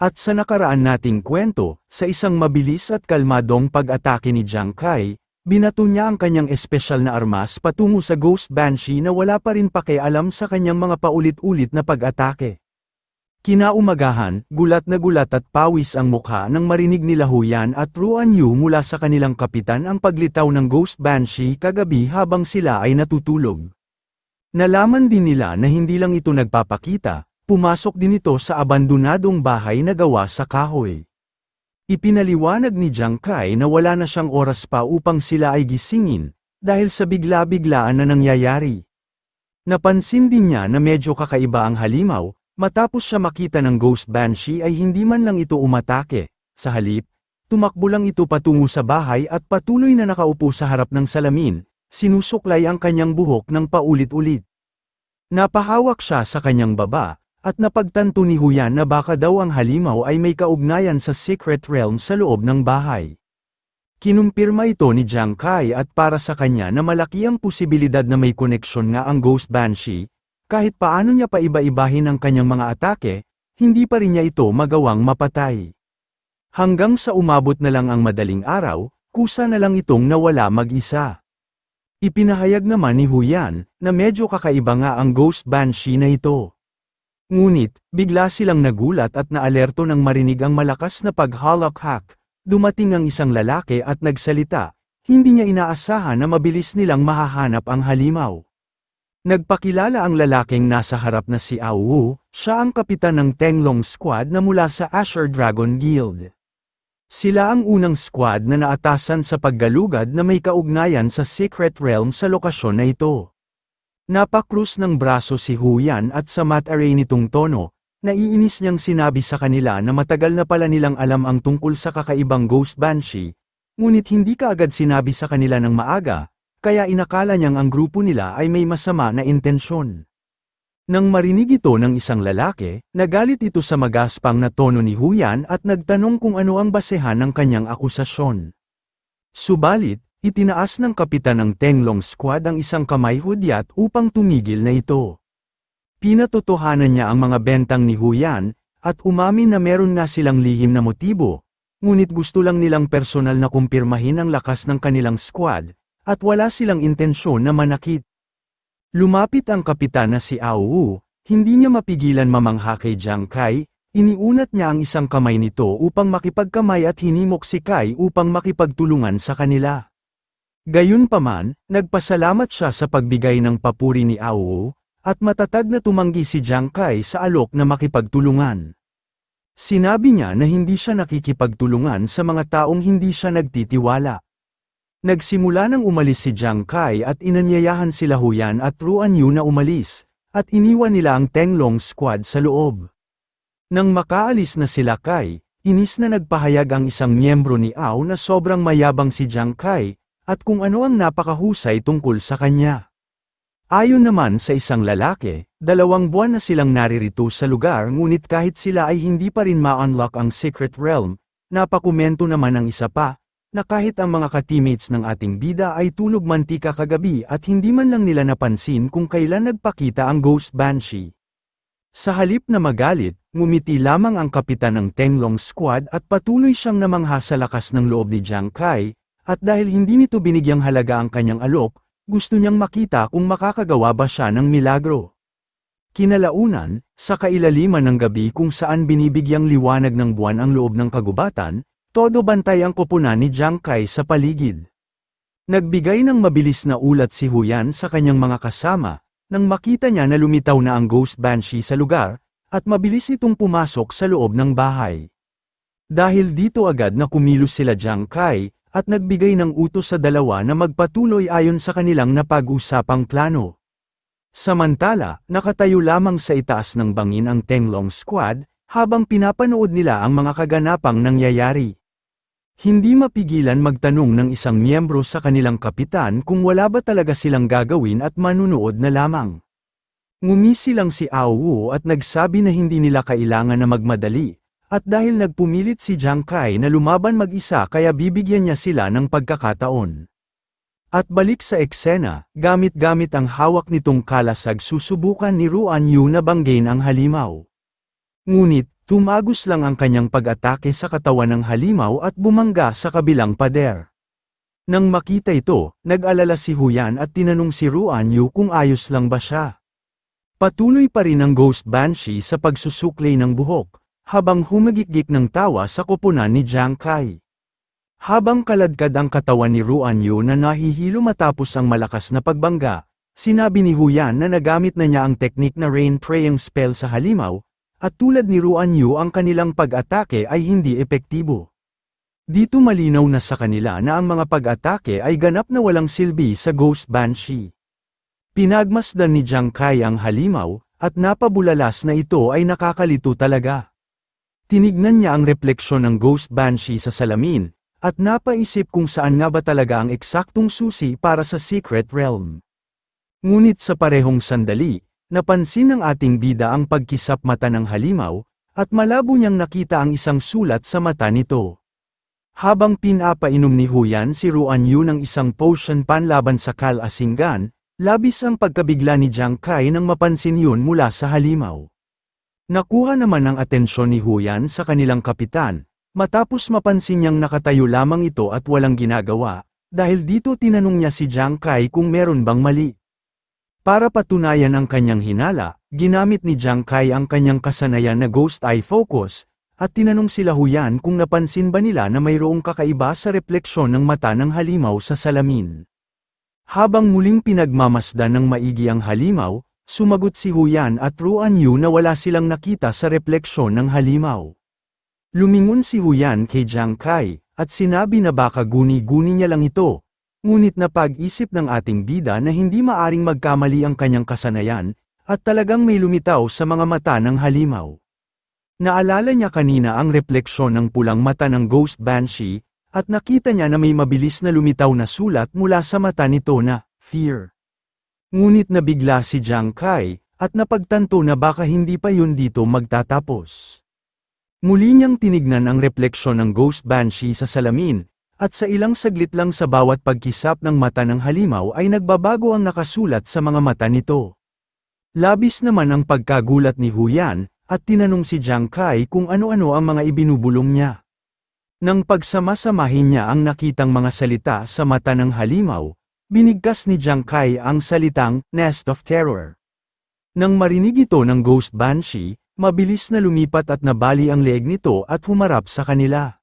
At sa nakaraan nating kwento, sa isang mabilis at kalmadong pag-atake ni Jiang Kai, binato niya ang kanyang espesyal na armas patungo sa Ghost Banshee na wala pa rin pakialam sa kanyang mga paulit-ulit na pag-atake. Kinaumagahan, gulat na gulat at pawis ang mukha nang marinig nila Huyan at Ruan Yu mula sa kanilang kapitan ang paglitaw ng Ghost Banshee kagabi habang sila ay natutulog. Nalaman din nila na hindi lang ito nagpapakita, pumasok din ito sa abandonadong bahay na gawa sa kahoy. Ipinaliwanag ni Jiang Kai na wala na siyang oras pa upang sila ay gisingin, dahil sa bigla-biglaan na nangyayari. Napansin din niya na medyo kakaiba ang halimaw, matapos siya makita ng Ghost Banshee ay hindi man lang ito umatake, sa halip, tumakbo lang ito patungo sa bahay at patuloy na nakaupo sa harap ng salamin, sinusuklay ang kanyang buhok ng paulit-ulit. Napahawak siya sa kanyang baba, at napagtanto ni Huyan na baka daw ang halimaw ay may kaugnayan sa secret realm sa loob ng bahay. Kinumpirma ito ni Jiang Kai at para sa kanya na malaki ang posibilidad na may koneksyon nga ang Ghost Banshee, kahit paano niya pa iba-ibahin ang kanyang mga atake, hindi pa rin niya ito magawang mapatay. Hanggang sa umabot na lang ang madaling araw, kusa na lang itong nawala mag-isa. Ipinahayag naman ni Huyan na medyo kakaiba nga ang Ghost Banshee na ito. Ngunit, bigla silang nagulat at naalerto nang marinig ang malakas na pag-halakhak. Dumating ang isang lalaki at nagsalita, hindi niya inaasahan na mabilis nilang mahahanap ang halimaw. Nagpakilala ang lalaking nasa harap na si Ao Wu, siya ang kapitan ng Tenglong Squad na mula sa Azure Dragon Guild. Sila ang unang squad na naatasan sa paggalugad na may kaugnayan sa Secret Realm sa lokasyon na ito. Napakrus ng braso si Huyan at sa mat-array nitong tono, naiinis niyang sinabi sa kanila na matagal na pala nilang alam ang tungkol sa kakaibang Ghost Banshee, ngunit hindi kaagad sinabi sa kanila ng maaga, kaya inakala niyang ang grupo nila ay may masama na intensyon. Nang marinig ito ng isang lalaki, nagalit ito sa magaspang na tono ni Huyan at nagtanong kung ano ang basehan ng kanyang akusasyon. Subalit, itinaas ng kapitan ng Tenglong Squad ang isang kamay hudyat upang tumigil na ito. Pinatotohanan niya ang mga bentang ni Huyan, at umamin na meron nga silang lihim na motibo, ngunit gusto lang nilang personal na kumpirmahin ang lakas ng kanilang squad, at wala silang intensyon na manakit. Lumapit ang kapitan na si Ao Wu, hindi niya mapigilan mamangha kay Jiang Kai, iniunat niya ang isang kamay nito upang makipagkamay at hinimok si Kai upang makipagtulungan sa kanila. Gayunpaman, nagpasalamat siya sa pagbigay ng papuri ni Ao Wu, at matatag na tumanggi si Jiang Kai sa alok na makipagtulungan. Sinabi niya na hindi siya nakikipagtulungan sa mga taong hindi siya nagtitiwala. Nagsimula nang umalis si Jiang Kai at inanyayahan sila Huyan at Ruan Yu na umalis, at iniwan nila ang Tenglong Squad sa loob. Nang makaalis na sila Kai, inis na nagpahayag ang isang miyembro ni Ao na sobrang mayabang si Jiang Kai, at kung ano ang napakahusay tungkol sa kanya. Ayon naman sa isang lalaki, 2 buwan na silang naririto sa lugar ngunit kahit sila ay hindi pa rin ma-unlock ang Secret Realm, napakomento naman ang isa pa, na kahit ang mga ka-teammates ng ating bida ay tulog mantika kagabi at hindi man lang nila napansin kung kailan nagpakita ang Ghost Banshee. Sa halip na magalit, ngumiti lamang ang kapitan ng Tenglong Squad at patuloy siyang namangha sa lakas ng loob ni Jiang Kai, at dahil hindi nito binigyang halaga ang kanyang alok, gusto niyang makita kung makakagawa ba siya ng milagro. Kinalaunan, sa kailaliman ng gabi kung saan binibigyang liwanag ng buwan ang loob ng kagubatan, todo bantay ang koponan ni Jiang Kai sa paligid. Nagbigay ng mabilis na ulat si Huyan sa kanyang mga kasama, nang makita niya na lumitaw na ang Ghost Banshee sa lugar, at mabilis itong pumasok sa loob ng bahay. Dahil dito agad na kumilos sila Jiang Kai, at nagbigay ng utos sa dalawa na magpatuloy ayon sa kanilang napag-usapang plano. Samantala, nakatayo lamang sa itaas ng bangin ang Tenglong Squad, habang pinapanood nila ang mga kaganapang nangyayari. Hindi mapigilan magtanong ng isang miyembro sa kanilang kapitan kung wala ba talaga silang gagawin at manunood na lamang. Ngumisi lang si Ao Wu at nagsabi na hindi nila kailangan na magmadali. At dahil nagpumilit si Jiang Kai na lumaban mag-isa kaya bibigyan niya sila ng pagkakataon. At balik sa eksena, gamit-gamit ang hawak nitong kalasag susubukan ni Ruan Yu na banggain ang halimaw. Ngunit, Tumagos lang ang kanyang pag-atake sa katawan ng halimaw at bumangga sa kabilang pader. Nang makita ito, nag-alala si Huyan at tinanong si Ruan Yu kung ayos lang ba siya. Patuloy pa rin ang Ghost Banshee sa pagsusuklay ng buhok, habang humagikgik ng tawa sa koponan ni Jiang Kai. Habang kaladkad ang katawan ni Ruan Yu na nahihilo matapos ang malakas na pagbangga, sinabi ni Huyan na nagamit na niya ang teknik na Rain Praying spell sa halimaw, at tulad ni Ruan Yu ang kanilang pag-atake ay hindi epektibo. Dito malinaw na sa kanila na ang mga pag-atake ay ganap na walang silbi sa Ghost Banshee. Pinagmasdan ni Jiang Kai ang halimaw, at napabulalas na ito ay nakakalito talaga. Tinignan niya ang refleksyon ng Ghost Banshee sa salamin, at napaisip kung saan nga ba talaga ang eksaktong susi para sa Secret Realm. Ngunit sa parehong sandali, napansin ng ating bida ang pagkisap mata ng halimaw, at malabo niyang nakita ang isang sulat sa mata nito. Habang pinapainom ni Huyan si Ruan Yu ng isang potion panlaban sa kalasinggan, labis ang pagkabigla ni Jiang Kai nang mapansin yun mula sa halimaw. Nakuha naman ang atensyon ni Huyan sa kanilang kapitan, matapos mapansin niyang nakatayo lamang ito at walang ginagawa, dahil dito tinanong niya si Jiang Kai kung meron bang mali. Para patunayan ang kanyang hinala, ginamit ni Jiang Kai ang kanyang kasanayan na Ghost Eye Focus, at tinanong sila Huyan kung napansin ba nila na mayroong kakaiba sa refleksyon ng mata ng halimaw sa salamin. Habang muling pinagmamasdan ng maigi ang halimaw, sumagot si Huyan at Ruan Yu na wala silang nakita sa refleksyon ng halimaw. Lumingon si Huyan kay Jiang Kai, at sinabi na baka guni-guni niya lang ito. Ngunit napag-isip ng ating bida na hindi maaring magkamali ang kanyang kasanayan, at talagang may lumitaw sa mga mata ng halimaw. Naalala niya kanina ang refleksyon ng pulang mata ng Ghost Banshee, at nakita niya na may mabilis na lumitaw na sulat mula sa mata nito na, Fear. Ngunit nabigla si Jiang Kai, at napagtanto na baka hindi pa yun dito magtatapos. Muli niyang tinignan ang refleksyon ng Ghost Banshee sa salamin, at sa ilang saglit lang sa bawat pagkisap ng mata ng halimaw ay nagbabago ang nakasulat sa mga mata nito. Labis naman ang pagkagulat ni Huyan, at tinanong si Jiang Kai kung ano-ano ang mga ibinubulong niya. Nang pagsama-samahin niya ang nakitang mga salita sa mata ng halimaw, binigkas ni Jiang Kai ang salitang Nest of Terror. Nang marinig ito ng Ghost Banshee, mabilis na lumipat at nabali ang leeg nito at humarap sa kanila.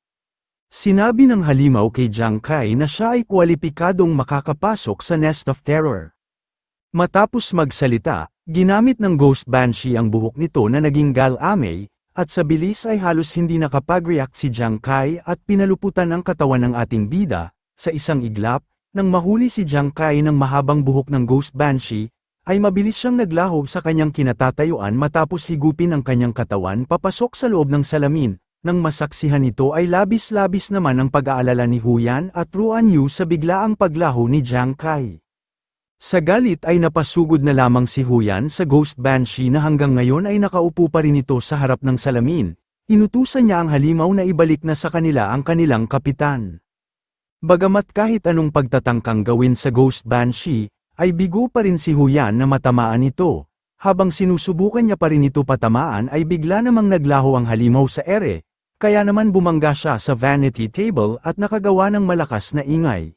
Sinabi ng halimaw kay Jiang Kai na siya ay kwalipikadong makakapasok sa Nest of Terror. Matapos magsalita, ginamit ng Ghost Banshee ang buhok nito na naging gal-amay, at sa bilis ay halos hindi nakapag-react si Jiang Kai at pinaluputan ang katawan ng ating bida. Sa isang iglap, nang mahuli si Jiang Kai ng mahabang buhok ng Ghost Banshee, ay mabilis siyang naglaho sa kanyang kinatatayuan matapos higupin ang kanyang katawan papasok sa loob ng salamin. Nang masaksihan ito ay labis-labis naman ang pag-aalala ni Huyan at Ruan Yu sa biglaang paglaho ni Jiang Kai. Sa galit ay napasugod na lamang si Huyan sa Ghost Banshee na hanggang ngayon ay nakaupo pa rin ito sa harap ng salamin. Inutusan niya ang halimaw na ibalik na sa kanila ang kanilang kapitan. Bagamat kahit anong pagtatangkang gawin sa Ghost Banshee, ay bigo pa rin si Huyan na matamaan ito. Habang sinusubukan niya pa rin ito patamaan ay bigla namang naglaho ang halimaw sa ere. Kaya naman bumangga siya sa vanity table at nakagawa ng malakas na ingay.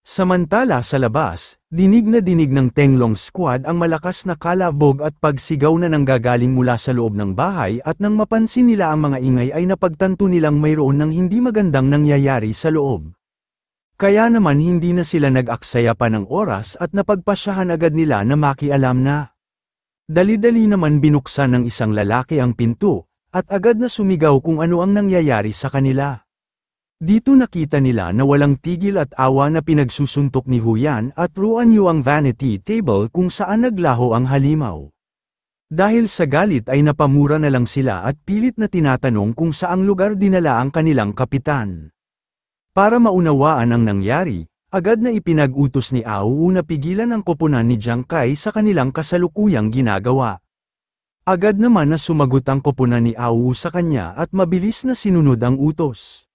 Samantala sa labas, dinig na dinig ng Tenglong Squad ang malakas na kalabog at pagsigaw na nanggagaling mula sa loob ng bahay at nang mapansin nila ang mga ingay ay napagtanto nilang mayroon ng hindi magandang nangyayari sa loob. Kaya naman hindi na sila nag-aksaya pa ng oras at napagpasyahan agad nila na makialam na. Dali-dali naman binuksan ng isang lalaki ang pinto, at agad na sumigaw kung ano ang nangyayari sa kanila. Dito nakita nila na walang tigil at awa na pinagsusuntok ni Huyan at Ruan Yu ang vanity table kung saan naglaho ang halimaw. Dahil sa galit ay napamura na lang sila at pilit na tinatanong kung saang lugar dinala ang kanilang kapitan. Para maunawaan ang nangyari, agad na ipinag-utos ni Ao na pigilan ang koponan ni Jiang Kai sa kanilang kasalukuyang ginagawa. Agad naman na sumagot ang koponan ni Ao sa kanya at mabilis na sinunod ang utos.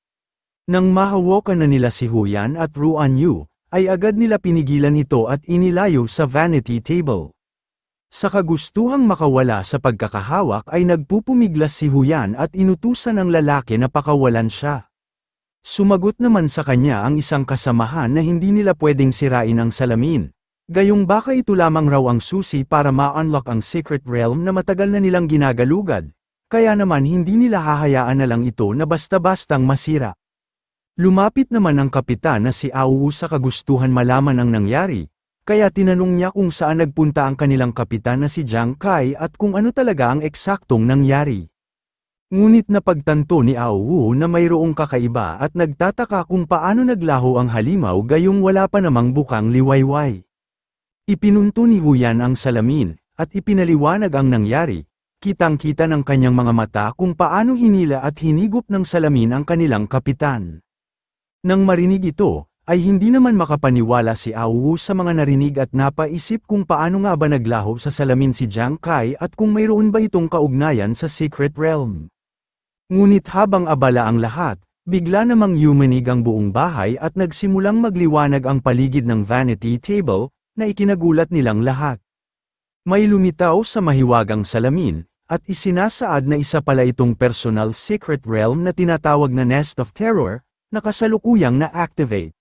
Nang mahawakan na nila si Huyan at Ruan Yu, ay agad nila pinigilan ito at inilayo sa vanity table. Sa kagustuhang makawala sa pagkakahawak ay nagpupumiglas si Huyan at inutusan ng lalaki na pakawalan siya. Sumagot naman sa kanya ang isang kasamahan na hindi nila pwedeng sirain ang salamin. Gayong baka ito lamang raw ang susi para ma-unlock ang secret realm na matagal na nilang ginagalugad, kaya naman hindi nila hahayaan na lang ito na basta-bastang masira. Lumapit naman ang kapitan na si Awu sa kagustuhan malaman ang nangyari, kaya tinanong niya kung saan nagpunta ang kanilang kapitan na si Jiang Kai at kung ano talaga ang eksaktong nangyari. Ngunit napagtanto ni Awu na mayroong kakaiba at nagtataka kung paano naglaho ang halimaw gayong wala pa namang bukang liwayway. Ipinunto ni Huyan ang salamin, at ipinaliwanag ang nangyari. Kitang-kita ng kanyang mga mata kung paano hinila at hinigop ng salamin ang kanilang kapitan. Nang marinig ito, ay hindi naman makapaniwala si Awu sa mga narinig at napaisip kung paano nga ba naglaho sa salamin si Jiang Kai at kung mayroon ba itong kaugnayan sa secret realm. Ngunit habang abala ang lahat, bigla namang yumanig ang buong bahay at nagsimulang magliwanag ang paligid ng vanity table, na ikinagulat nilang lahat. May lumitaw sa mahiwagang salamin, at isinasaad na isa pala itong personal secret realm na tinatawag na Nest of Terror, na kasalukuyang na-activate.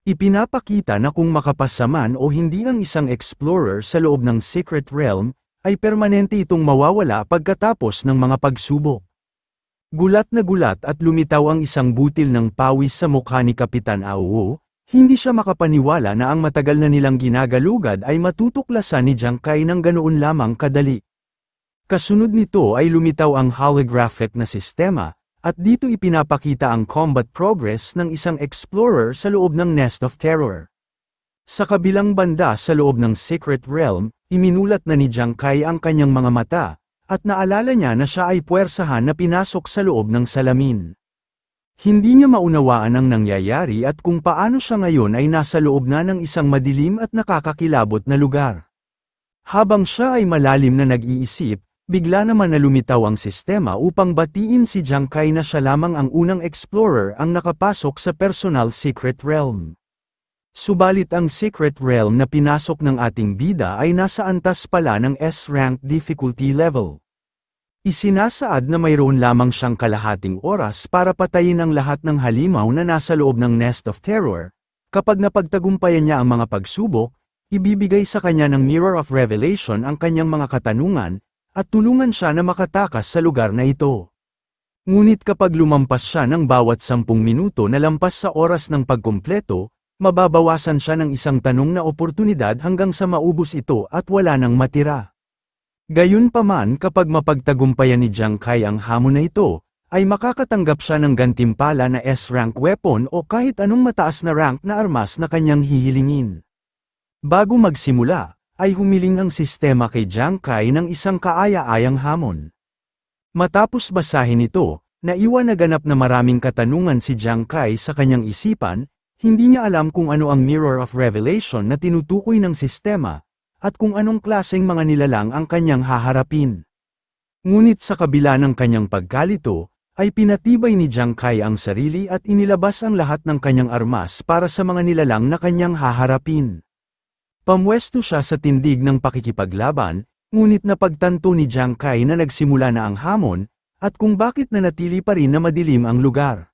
Ipinapakita na kung makapasaman o hindi ang isang explorer sa loob ng secret realm, ay permanente itong mawawala pagkatapos ng mga pagsubok. Gulat na gulat at lumitaw ang isang butil ng pawis sa mukha ni Kapitan Awu. Hindi siya makapaniwala na ang matagal na nilang ginagalugad ay matutuklasan ni Jiang Kai ng ganoon lamang kadali. Kasunod nito ay lumitaw ang holographic na sistema, at dito ipinapakita ang combat progress ng isang explorer sa loob ng Nest of Terror. Sa kabilang banda sa loob ng Secret Realm, iminulat na ni Jiang Kai ang kanyang mga mata, at naalala niya na siya ay puwersahan na pinasok sa loob ng salamin. Hindi niya maunawaan ang nangyayari at kung paano siya ngayon ay nasa loob na ng isang madilim at nakakakilabot na lugar. Habang siya ay malalim na nag-iisip, bigla naman na lumitaw ang sistema upang batiin si Jiang Kai na siya lamang ang unang explorer ang nakapasok sa personal secret realm. Subalit ang secret realm na pinasok ng ating bida ay nasa antas pala ng S-rank difficulty level. Isinasaad na mayroon lamang siyang kalahating oras para patayin ang lahat ng halimaw na nasa loob ng Nest of Terror. Kapag napagtagumpayan niya ang mga pagsubok, ibibigay sa kanya ng Mirror of Revelation ang kanyang mga katanungan, at tulungan siya na makatakas sa lugar na ito. Ngunit kapag lumampas siya ng bawat 10 minuto na lampas sa oras ng pagkumpleto, mababawasan siya ng isang tanong na oportunidad hanggang sa maubos ito at wala nang matira. Gayunpaman kapag mapagtagumpayan ni Jiang Kai ang hamon na ito, ay makakatanggap siya ng gantimpala na S-rank weapon o kahit anong mataas na rank na armas na kanyang hihilingin. Bago magsimula, ay humiling ang sistema kay Jiang Kai ng isang kaaya-ayang hamon. Matapos basahin ito, naiwan na ganap na maraming katanungan si Jiang Kai sa kanyang isipan, hindi niya alam kung ano ang Mirror of Revelation na tinutukoy ng sistema, at kung anong klaseng mga nilalang ang kanyang haharapin. Ngunit sa kabila ng kanyang pagkalito, ay pinatibay ni Jiang Kai ang sarili at inilabas ang lahat ng kanyang armas para sa mga nilalang na kanyang haharapin. Pamwesto siya sa tindig ng pakikipaglaban, ngunit napagtanto ni Jiang Kai na nagsimula na ang hamon, at kung bakit nanatili pa rin na madilim ang lugar.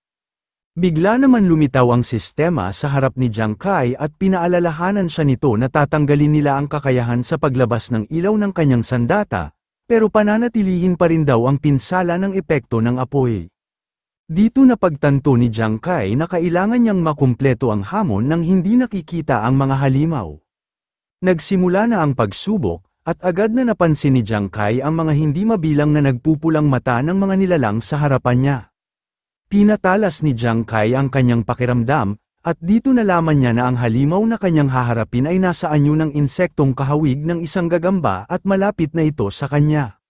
Bigla naman lumitaw ang sistema sa harap ni Jiang Kai at pinaalalahanan siya nito na tatanggalin nila ang kakayahan sa paglabas ng ilaw ng kanyang sandata, pero pananatilihin pa rin daw ang pinsala ng epekto ng apoy. Dito napagtanto ni Jiang Kai na kailangan niyang makumpleto ang hamon nang hindi nakikita ang mga halimaw. Nagsimula na ang pagsubok, at agad na napansin ni Jiang Kai ang mga hindi mabilang na nagpupulang mata ng mga nilalang sa harapan niya. Pinatalas ni Jiang Kai ang kanyang pakiramdam, at dito nalaman niya na ang halimaw na kanyang haharapin ay nasa anyo ng insektong kahawig ng isang gagamba at malapit na ito sa kanya.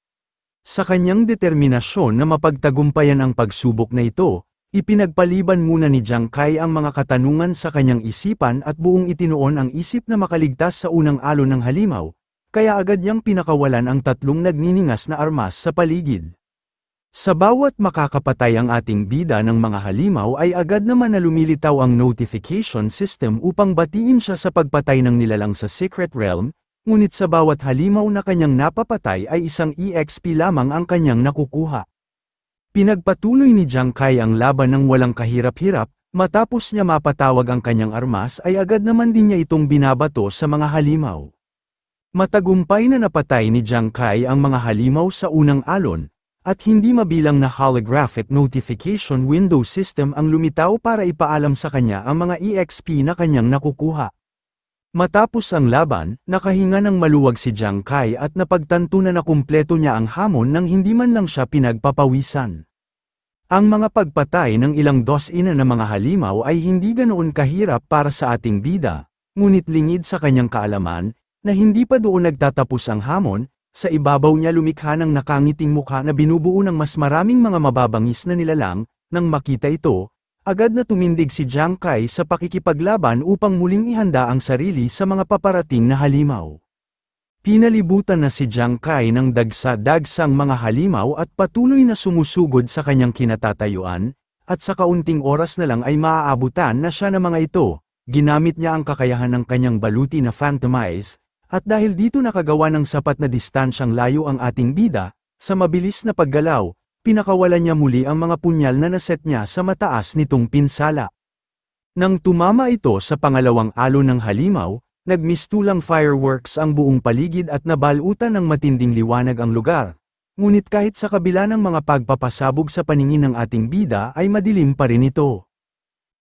Sa kanyang determinasyon na mapagtagumpayan ang pagsubok na ito, ipinagpaliban muna ni Jiang Kai ang mga katanungan sa kanyang isipan at buong itinuon ang isip na makaligtas sa unang alon ng halimaw, kaya agad niyang pinakawalan ang 3 nagniningas na armas sa paligid. Sa bawat makakapatay ang ating bida ng mga halimaw ay agad naman na lumilitaw ang notification system upang batiin siya sa pagpatay ng nilalang sa Secret Realm, ngunit sa bawat halimaw na kanyang napapatay ay isang EXP lamang ang kanyang nakukuha. Pinagpatuloy ni Jiang Kai ang laban ng walang kahirap-hirap, matapos niya mapatawag ang kanyang armas ay agad naman din niya itong binabato sa mga halimaw. Matagumpay na napatay ni Jiang Kai ang mga halimaw sa unang alon, at hindi mabilang na holographic notification window system ang lumitaw para ipaalam sa kanya ang mga EXP na kanyang nakukuha. Matapos ang laban, nakahinga ng maluwag si Jiang Kai at napagtanto na nakumpleto niya ang hamon nang hindi man lang siya pinagpapawisan. Ang mga pagpatay ng ilang dosina na mga halimaw ay hindi ganoon kahirap para sa ating bida, ngunit lingid sa kanyang kaalaman, na hindi pa doon nagtatapos ang hamon, sa ibabaw niya lumikha ng nakangiting mukha na binubuo ng mas maraming mga mababangis na nilalang. Nang makita ito, agad na tumindig si Jiang Kai sa pakikipaglaban upang muling ihanda ang sarili sa mga paparating na halimaw. Pinalibutan na si Jiang Kai ng dagsa-dagsang mga halimaw at patuloy na sumusugod sa kanyang kinatatayuan, at sa kaunting oras na lang ay maaabutan na siya ng mga ito. Ginamit niya ang kakayahan ng kanyang baluti na Phantom Eyes, at dahil dito nakagawa ng sapat na distansyang layo ang ating bida, sa mabilis na paggalaw, pinakawalan niya muli ang mga punyal na naset niya sa mataas nitong pinsala. Nang tumama ito sa pangalawang alon ng halimaw, nagmistulang fireworks ang buong paligid at nabalutan ng matinding liwanag ang lugar. Ngunit kahit sa kabila ng mga pagpapasabog sa paningin ng ating bida ay madilim pa rin ito.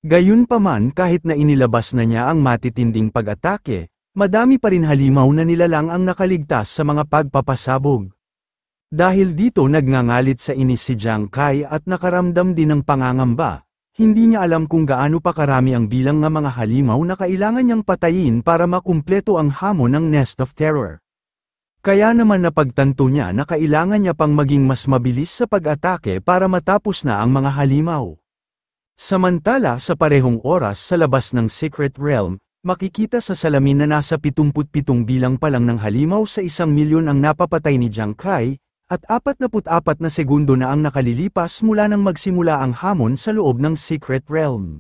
Gayunpaman kahit na inilabas na niya ang matitinding pag-atake, madami pa rin halimaw na nilalang ang nakaligtas sa mga pagpapasabog. Dahil dito nagngangalit sa inis si Jiang Kai at nakaramdam din ng pangangamba, hindi niya alam kung gaano pa karami ang bilang ng mga halimaw na kailangan niyang patayin para makumpleto ang hamon ng Nest of Terror. Kaya naman napagtanto niya na kailangan niya pang maging mas mabilis sa pag-atake para matapos na ang mga halimaw. Samantala sa parehong oras sa labas ng Secret Realm, makikita sa salamin na nasa 77 bilang pa lang ng halimaw sa 1,000,000 ang napapatay ni Jiang Kai, at 44 na segundo na ang nakalilipas mula nang magsimula ang hamon sa loob ng Secret Realm.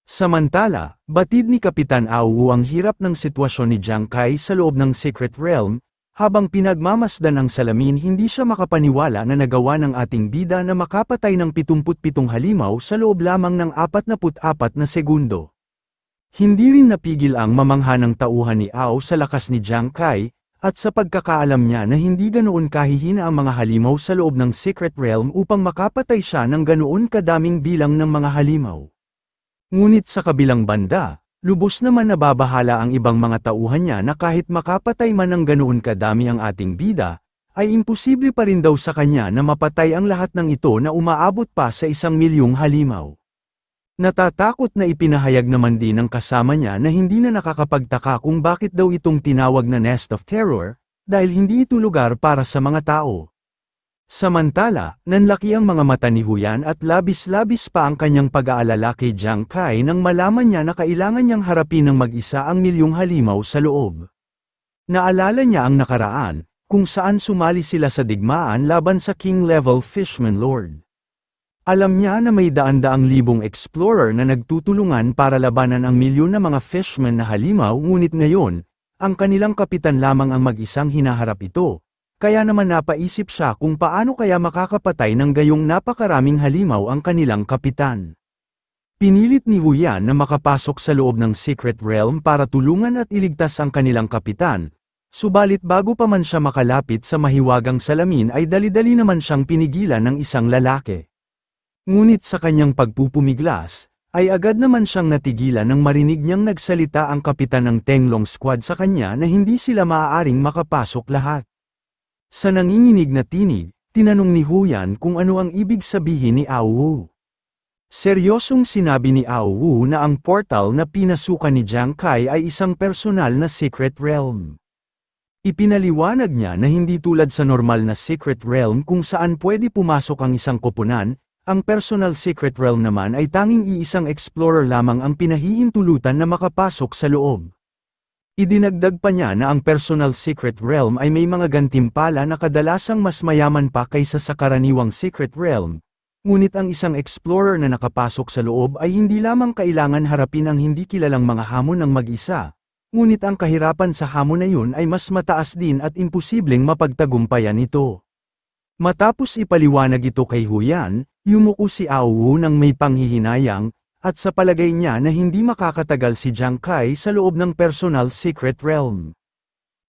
Samantala, batid ni Kapitan Aowu ang hirap ng sitwasyon ni Jiang Kai sa loob ng Secret Realm, habang pinagmamasdan ang salamin hindi siya makapaniwala na nagawa ng ating bida na makapatay ng 77 halimaw sa loob lamang ng 44 na segundo. Hindi rin napigil ang mamangha ng tauhan ni Ao sa lakas ni Jiang Kai, at sa pagkakaalam niya na hindi ganoon kahihina ang mga halimaw sa loob ng Secret Realm upang makapatay siya ng ganoon kadaming bilang ng mga halimaw. Ngunit sa kabilang banda, lubos naman nababahala ang ibang mga tauhan niya na kahit makapatay man ng ganoon kadami ang ating bida, ay imposible pa rin daw sa kanya na mapatay ang lahat ng ito na umaabot pa sa 1,000,000 halimaw. Natatakot na ipinahayag naman din ng kasama niya na hindi na nakakapagtaka kung bakit daw itong tinawag na Nest of Terror, dahil hindi ito lugar para sa mga tao. Samantala, nanlaki ang mga mata ni Huyan at labis-labis pa ang kanyang pag-aalala kay Jiang Kai nang malaman niya na kailangan niyang harapin ng mag-isa ang 1,000,000 halimaw sa loob. Naalala niya ang nakaraan, kung saan sumali sila sa digmaan laban sa King-level Fishman Lord. Alam niya na may daan-daang libong explorer na nagtutulungan para labanan ang milyon na mga fishman na halimaw, ngunit ngayon, ang kanilang kapitan lamang ang mag-isang hinaharap ito, kaya naman napaisip siya kung paano kaya makakapatay ng gayong napakaraming halimaw ang kanilang kapitan. Pinilit ni Huyan na makapasok sa loob ng Secret Realm para tulungan at iligtas ang kanilang kapitan, subalit bago pa man siya makalapit sa mahiwagang salamin ay dali-dali naman siyang pinigilan ng isang lalaki. Ngunit sa kanyang pagpupumiglas, ay agad naman siyang natigilan nang marinig niyang nagsalita ang kapitan ng Tenglong Squad sa kanya na hindi sila maaaring makapasok lahat. Sa nanginginig na tinig, tinanong ni Huyan kung ano ang ibig sabihin ni Aowu. Seryosong sinabi ni Aowu na ang portal na pinasukan ni Jiang Kai ay isang personal na Secret Realm. Ipinaliwanag niya na hindi tulad sa normal na Secret Realm kung saan pwede pumasok ang isang koponan. Ang personal Secret Realm naman ay tanging iisang explorer lamang ang pinahihintulutan na makapasok sa loob. Idinagdag pa niya na ang personal Secret Realm ay may mga gantimpala na kadalasang mas mayaman pa kaysa sa karaniwang Secret Realm. Ngunit ang isang explorer na nakapasok sa loob ay hindi lamang kailangan harapin ang hindi kilalang mga hamon ng mag-isa, ngunit ang kahirapan sa hamon na yun ay mas mataas din at imposibleng mapagtagumpayan ito. Matapos ipaliwanag ito kay Huyan, yumuko si Ao Wu nang may panghihinayang, at sa palagay niya na hindi makakatagal si Jiang Kai sa loob ng personal secret realm.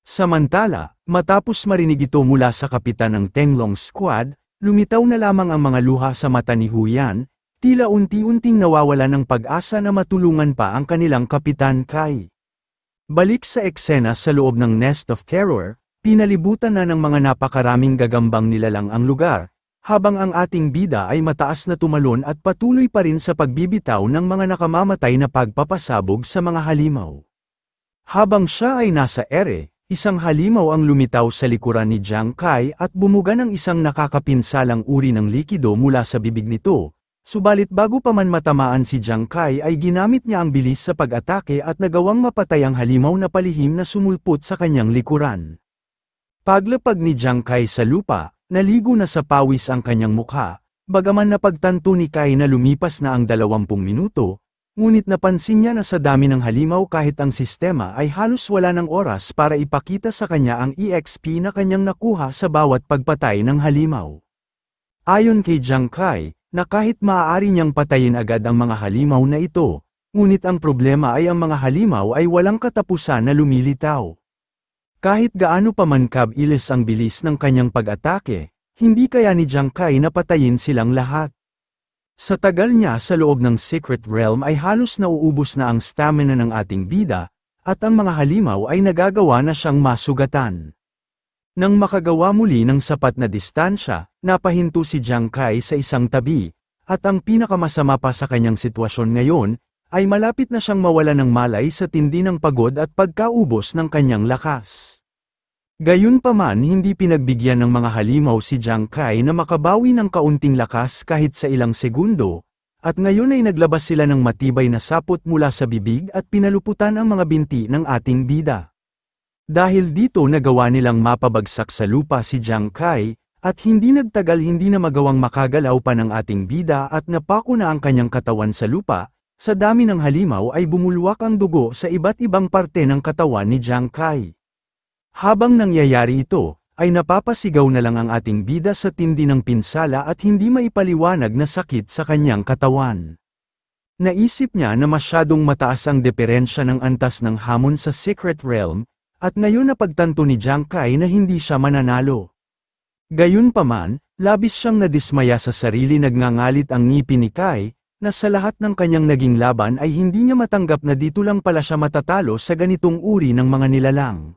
Samantala, matapos marinig ito mula sa kapitan ng Tenglong Squad, lumitaw na lamang ang mga luha sa mata ni Huyan, tila unti-unting nawawala ng pag-asa na matulungan pa ang kanilang kapitan Kai. Balik sa eksena sa loob ng Nest of Terror, pinalibutan na ng mga napakaraming gagambang nilalang ang lugar, habang ang ating bida ay mataas na tumalon at patuloy pa rin sa pagbibitaw ng mga nakamamatay na pagpapasabog sa mga halimaw. Habang siya ay nasa ere, isang halimaw ang lumitaw sa likuran ni Jiang Kai at bumuga ng isang nakakapinsalang uri ng likido mula sa bibig nito, subalit bago pa man matamaan si Jiang Kai ay ginamit niya ang bilis sa pag-atake at nagawang mapatay ang halimaw na palihim na sumulpot sa kanyang likuran. Paglapag ni Jiang Kai sa lupa, naligo na sa pawis ang kanyang mukha, bagaman napagtanto ni Kai na lumipas na ang 20 minuto, ngunit napansin niya na sa dami ng halimaw kahit ang sistema ay halos wala ng oras para ipakita sa kanya ang EXP na kanyang nakuha sa bawat pagpatay ng halimaw. Ayon kay Jiang Kai, na kahit maaari niyang patayin agad ang mga halimaw na ito, ngunit ang problema ay ang mga halimaw ay walang katapusan na lumilitaw. Kahit gaano pa man kabilis ang bilis ng kanyang pag-atake, hindi kaya ni Jiang Kai na patayin silang lahat. Sa tagal niya sa loob ng Secret Realm ay halos nauubos na ang stamina ng ating bida, at ang mga halimaw ay nagagawa na siyang masugatan. Nang makagawa muli ng sapat na distansya, napahinto si Jiang Kai sa isang tabi, at ang pinakamasama pa sa kanyang sitwasyon ngayon, ay malapit na siyang mawala ng malay sa tindi ng pagod at pagkaubos ng kanyang lakas. Gayunpaman hindi pinagbigyan ng mga halimaw si Jiang Kai na makabawi ng kaunting lakas kahit sa ilang segundo, at ngayon ay naglabas sila ng matibay na sapot mula sa bibig at pinaluputan ang mga binti ng ating bida. Dahil dito nagawa nilang mapabagsak sa lupa si Jiang Kai, at hindi nagtagal hindi na magawang makagalaw pa ng ating bida at napako na ang kanyang katawan sa lupa. Sa dami ng halimaw ay bumulwak ang dugo sa iba't ibang parte ng katawan ni Jiang Kai. Habang nangyayari ito, ay napapasigaw na lang ang ating bida sa tindi ng pinsala at hindi maipaliwanag na sakit sa kanyang katawan. Naisip niya na masyadong mataas ang diferensya ng antas ng hamon sa Secret Realm, at ngayon napagtanto ni Jiang Kai na hindi siya mananalo. Gayunpaman, labis siyang nadismaya sa sarili, nagngangalit ang ngipin ni Kai, na sa lahat ng kanyang naging laban ay hindi niya matanggap na dito lang pala siya matatalo sa ganitong uri ng mga nilalang.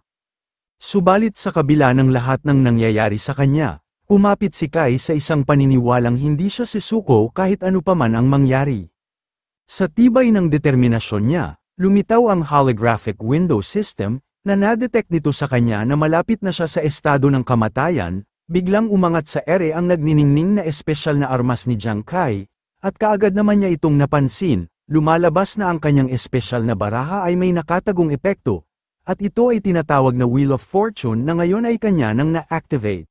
Subalit sa kabila ng lahat ng nangyayari sa kanya, kumapit si Kai sa isang paniniwalang hindi siya sisuko kahit ano pa man ang mangyari. Sa tibay ng determinasyon niya, lumitaw ang holographic window system, na nadetect nito sa kanya na malapit na siya sa estado ng kamatayan, biglang umangat sa ere ang nagniningning na espesyal na armas ni Jiang Kai, at kaagad naman niya itong napansin, lumalabas na ang kanyang espesyal na baraha ay may nakatagong epekto, at ito ay tinatawag na Wheel of Fortune na ngayon ay kanya nang na-activate.